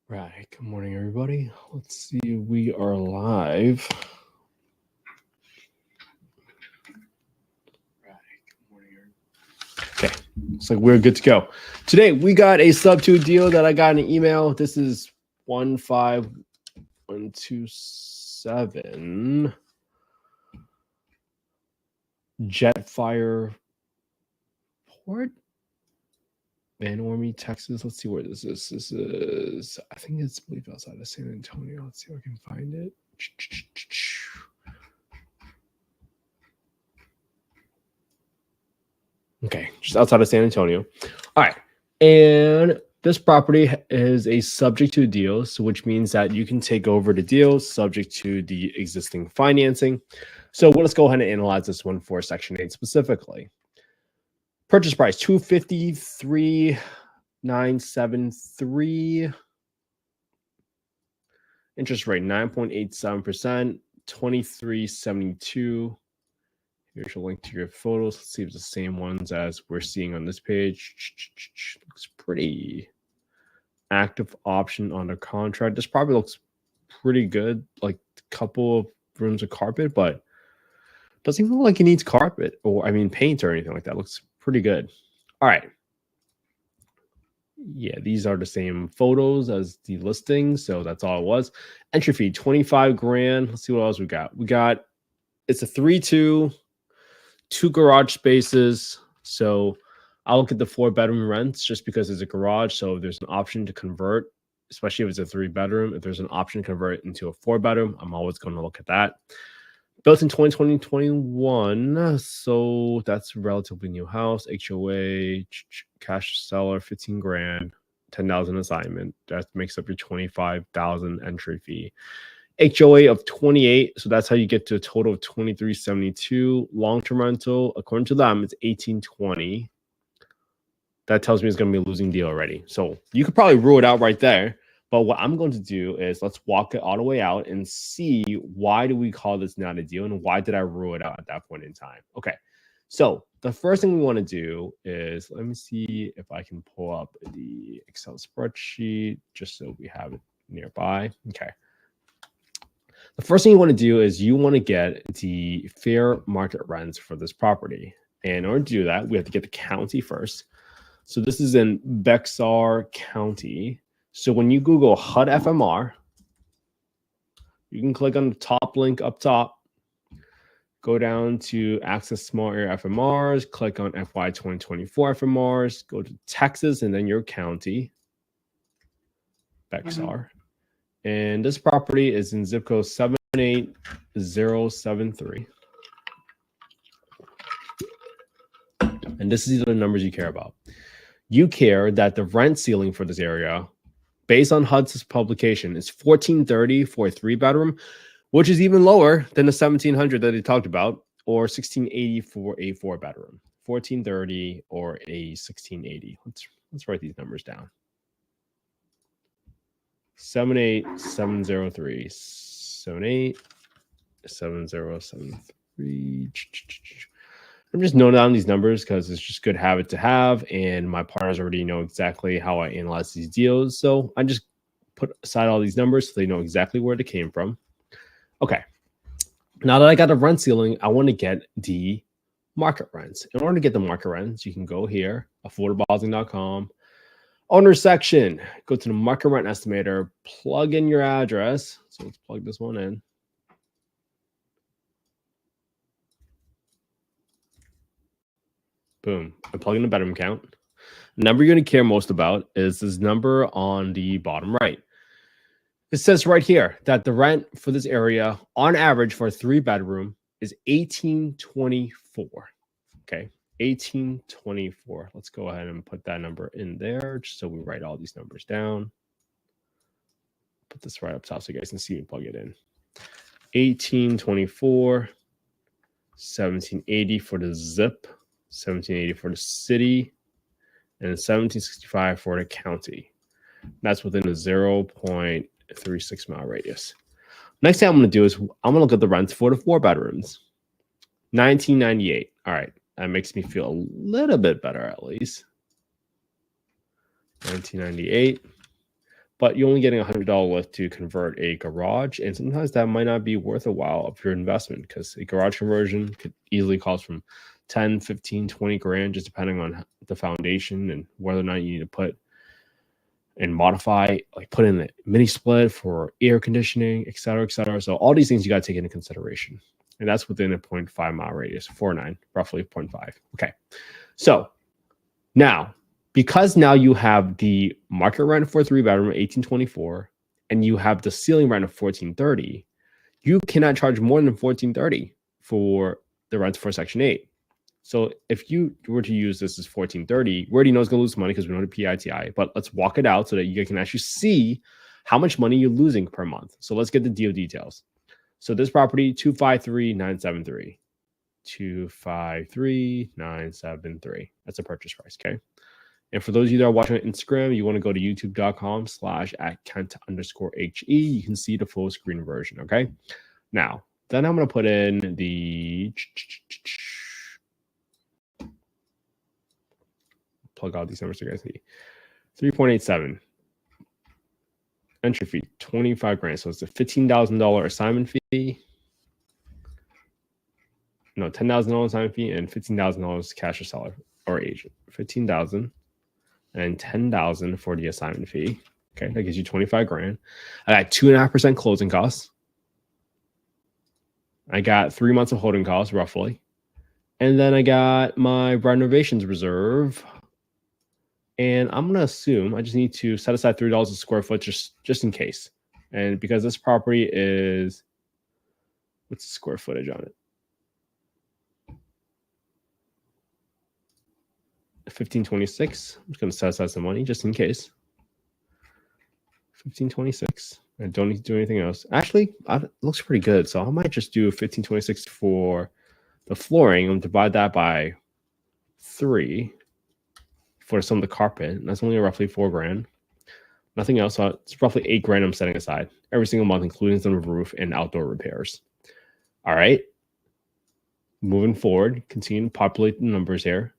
Right. Good morning, everybody. Let's see. We are live. Right. Good morning, everybody. Okay. Looks like we're good to go. Today, we got a subto deal that I got in an email. This is 15127 Jetfire Port in Ormy, Texas. Let's see where this is. This is, I think it's, I believe, outside of San Antonio. Let's see if I can find it. Okay, just outside of San Antonio. All right. And this property is a subject to deal, so which means that you can take over the deal subject to the existing financing. So let's go ahead and analyze this one for Section 8 specifically. Purchase price, $253,973. Interest rate, 9.87%, $23.72. Here's a link to your photos. Let's see if it's the same ones as we're seeing on this page. Looks pretty active option on the contract. This probably looks pretty good, like a couple of rooms of carpet, but doesn't even look like it needs carpet or, paint or anything like that. Looks pretty good. All right. Yeah, these are the same photos as the listing, so that's all it was. Entry fee, 25 grand. Let's see what else we got. It's a 3-2, 2 garage spaces. So I'll look at the 4-bedroom rents just because it's a garage. So there's an option to convert, especially if it's a 3-bedroom. If there's an option to convert it into a 4-bedroom, I'm always going to look at that. Built in 2020-21, so that's a relatively new house. HOA, cash seller, 15 grand, 10,000 assignment. That makes up your 25,000 entry fee. HOA of 28, so that's how you get to a total of 2372. Long-term rental, according to them, it's 1820. That tells me it's going to be a losing deal already. So you could probably rule it out right there. But what I'm going to do is let's walk it all the way out and see why do we call this not a deal and why did I rule it out at that point in time. Okay, so the first thing we want to do is, let me see if I can pull up the Excel spreadsheet just so we have it nearby. Okay. The first thing you want to do is you want to get the fair market rents for this property. And in order to do that, we have to get the county first. So this is in Bexar County. So when you Google HUD FMR, you can click on the top link up top, go down to access small area FMRs, click on FY 2024 FMRs, go to Texas and then your county, Bexar. And this property is in zip code 78073. And this is the numbers you care about. You care that the rent ceiling for this area, based on HUD's publication, is $1,430 for a 3-bedroom, which is even lower than the $1,700 that they talked about, or $1,680 for a 4-bedroom. $1,430 or a $1,680. Let's write these numbers down. 78703. 787073. I'm just noting down these numbers because it's just good habit to have, and my partners already know exactly how I analyze these deals. So I just put aside all these numbers so they know exactly where they came from. Okay. Now that I got a rent ceiling, I want to get the market rents. In order to get the market rents, you can go here, affordablehousing.com, owner section, go to the market rent estimator, plug in your address. So let's plug this one in. Boom. I plug in the bedroom count. The number you're going to care most about is this number on the bottom right. It says right here that the rent for this area on average for a 3-bedroom is $1,824. Okay, $1,824. Let's go ahead and put that number in there just so we write all these numbers down. Put this right up top so you guys can see me plug it in. $1,824, $1,780 for the zip, $1,780 for the city, and $1,765 for the county. That's within a 0.36 mile radius. Next thing I'm going to do is I'm going to look at the rents for the 4-bedrooms. $1,998. All right, that makes me feel a little bit better at least. $1,998. but you're only getting $100 lift to convert a garage. And sometimes that might not be worth a while of your investment, because a garage conversion could easily cost from 10, 15, 20 grand, just depending on the foundation and whether or not you need to put and modify, like put in a mini split for air conditioning, et cetera, et cetera. So all these things you got to take into consideration. And that's within a 0.5 mile radius, 4.9, roughly 0.5. Okay. So now, because now you have the market rent for a 3-bedroom, 1824, and you have the ceiling rent of 1430, you cannot charge more than 1430 for the rent for Section 8. So if you were to use this as 1430, we already know it's going to lose money because we know the PITI, but let's walk it out so that you can actually see how much money you're losing per month. So let's get the deal details. So this property, 253,973. 253,973. That's a purchase price, okay? And for those of you that are watching on Instagram, you want to go to youtube.com/@Kent_HE. You can see the full screen version, okay? Now, then I'm going to put in the... plug out these numbers so you guys see. 3.87. Entry fee, 25 grand. So it's a $15,000 assignment fee. No, $10,000 assignment fee and $15,000 cash or seller or agent. 15,000 and 10,000 for the assignment fee. Okay, that gives you 25 grand. I got 2.5% closing costs. I got 3 months of holding costs, roughly. And then I got my renovations reserve. And I'm going to assume I just need to set aside $3 a square foot just in case. And because this property is, what's the square footage on it? 1526. I'm just going to set aside some money just in case. 1526. I don't need to do anything else. Actually, it looks pretty good. So I might just do 1526 for the flooring and divide that by 3 for some of the carpet. And that's only roughly 4 grand. Nothing else. So it's roughly 8 grand I'm setting aside every single month, including some roof and outdoor repairs. All right. Moving forward, continue to populate the numbers here.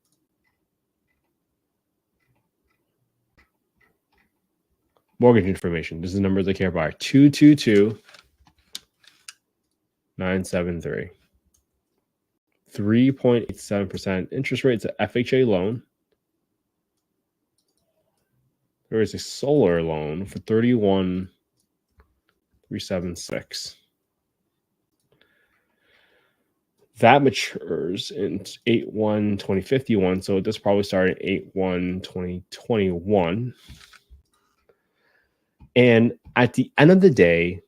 Mortgage information. This is the numbers I care about. 222,973. 3.87% interest rate. It's an FHA loan. There is a solar loan for 31,376. That matures in 8/1/2051. So this probably started 8/1/2021. And at the end of the day,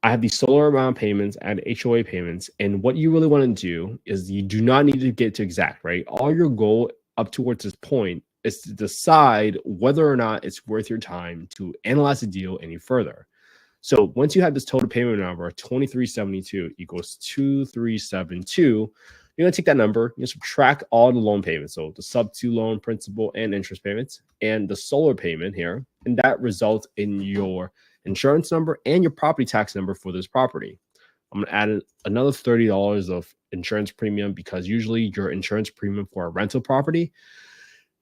I have these solar amount payments and HOA payments. And what you really want to do is you do not need to get to exact, right? All your goal up towards this point is to decide whether or not it's worth your time to analyze the deal any further. So once you have this total payment number, 2372 equals 2372, you're going to take that number, you subtract all the loan payments. So the subto loan, principal, and interest payments, and the solar payment here. And that results in your insurance number and your property tax number for this property. I'm going to add another $30 of insurance premium, because usually your insurance premium for a rental property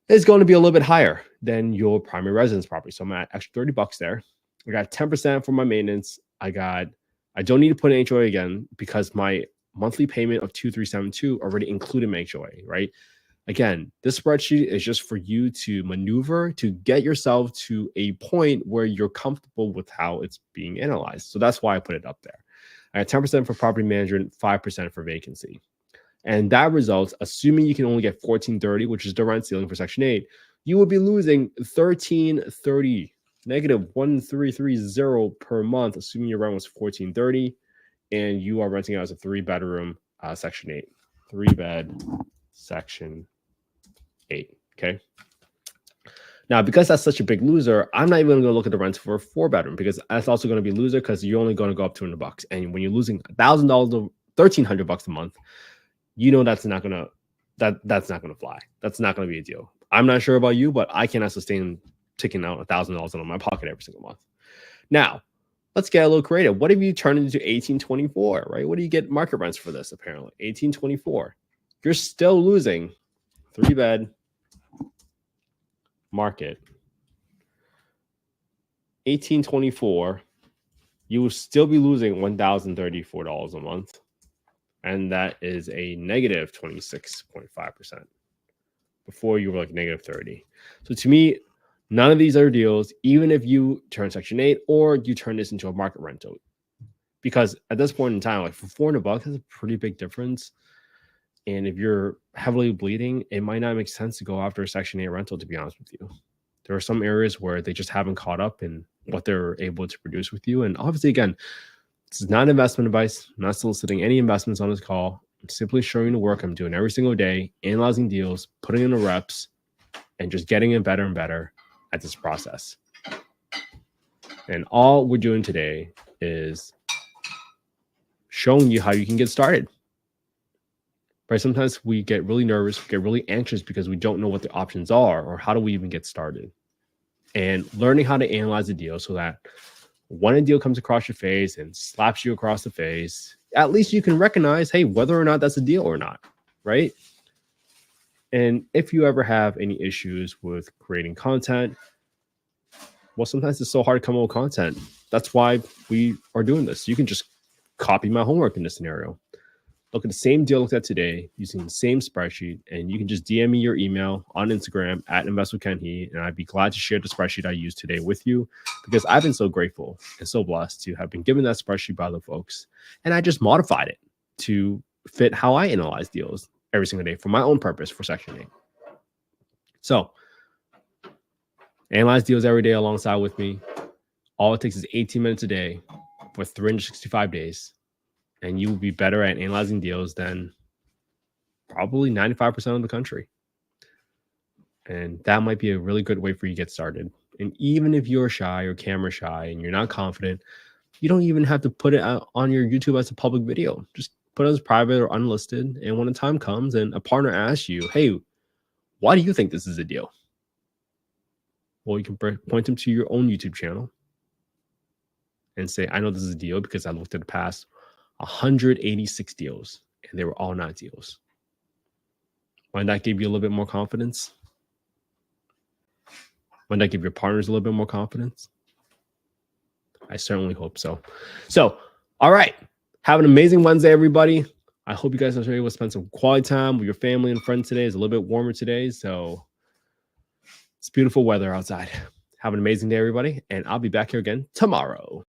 is going to be a little bit higher than your primary residence property. So I'm going to add extra $30 there. I got 10% for my maintenance. I don't need to put an HOA again, because my monthly payment of 2372 already included my HOA, right? Again, this spreadsheet is just for you to maneuver to get yourself to a point where you're comfortable with how it's being analyzed. So that's why I put it up there. I got 10% for property management, 5% for vacancy. And that results, assuming you can only get 1430, which is the rent ceiling for Section 8, you would be losing 1330, negative 1330 per month, assuming your rent was 1430, and you are renting out as a 3-bedroom Section 8. 3-bed Section 8. Okay. Now, because that's such a big loser, I'm not even going to look at the rents for a 4-bedroom, because that's also going to be a loser, because you're only going to go up $200. And when you're losing $1,000 to $1,300 a month, you know that's not gonna fly. That's not gonna be a deal. I'm not sure about you, but I cannot sustain taking out $1,000 out of my pocket every single month. Now, let's get a little creative. What if you turn it into 1824, right? What do you get market rents for this? Apparently, 1824. You're still losing 3-bed market 1824, you will still be losing $1,034 a month. And that is a negative 26.5%. Before you were like negative 30. So to me, none of these are deals, even if you turn Section 8 or you turn this into a market rental. Because at this point in time, like for $400, that's a pretty big difference. And if you're heavily bleeding, it might not make sense to go after a Section 8 rental, to be honest with you. There are some areas where they just haven't caught up in what they're able to produce with you. And obviously, again, this is not investment advice. I'm not soliciting any investments on this call. I'm simply showing the work I'm doing every single day, analyzing deals, putting in the reps, and just getting it better and better at this process. And all we're doing today is showing you how you can get started. Right? Sometimes we get really nervous, we get really anxious because we don't know what the options are or how do we even get started. And learning how to analyze a deal so that when a deal comes across your face and slaps you across the face, at least you can recognize, hey, whether or not that's a deal or not, right? And if you ever have any issues with creating content, well, sometimes it's so hard to come up with content. That's why we are doing this. You can just copy my homework in this scenario. Look at the same deal looked at today using the same spreadsheet, and you can just DM me your email on Instagram at InvestWithKenHe, and I'd be glad to share the spreadsheet I used today with you because I've been so grateful and so blessed to have been given that spreadsheet by the folks, and I just modified it to fit how I analyze deals every single day for my own purpose for Section 8. So analyze deals every day alongside with me. All it takes is 18 minutes a day for 365 days. And you will be better at analyzing deals than probably 95% of the country. And that might be a really good way for you to get started. And even if you're shy or camera shy and you're not confident, you don't even have to put it out on your YouTube as a public video. Just put it as private or unlisted. And when the time comes and a partner asks you, hey, why do you think this is a deal? Well, you can point them to your own YouTube channel and say, I know this is a deal because I looked at the past 186 deals, and they were all not deals. Might that give you a little bit more confidence? Might that give your partners a little bit more confidence? I certainly hope so. So, all right. Have an amazing Wednesday, everybody. I hope you guys are able to spend some quality time with your family and friends today. It's a little bit warmer today, so it's beautiful weather outside. Have an amazing day, everybody, and I'll be back here again tomorrow.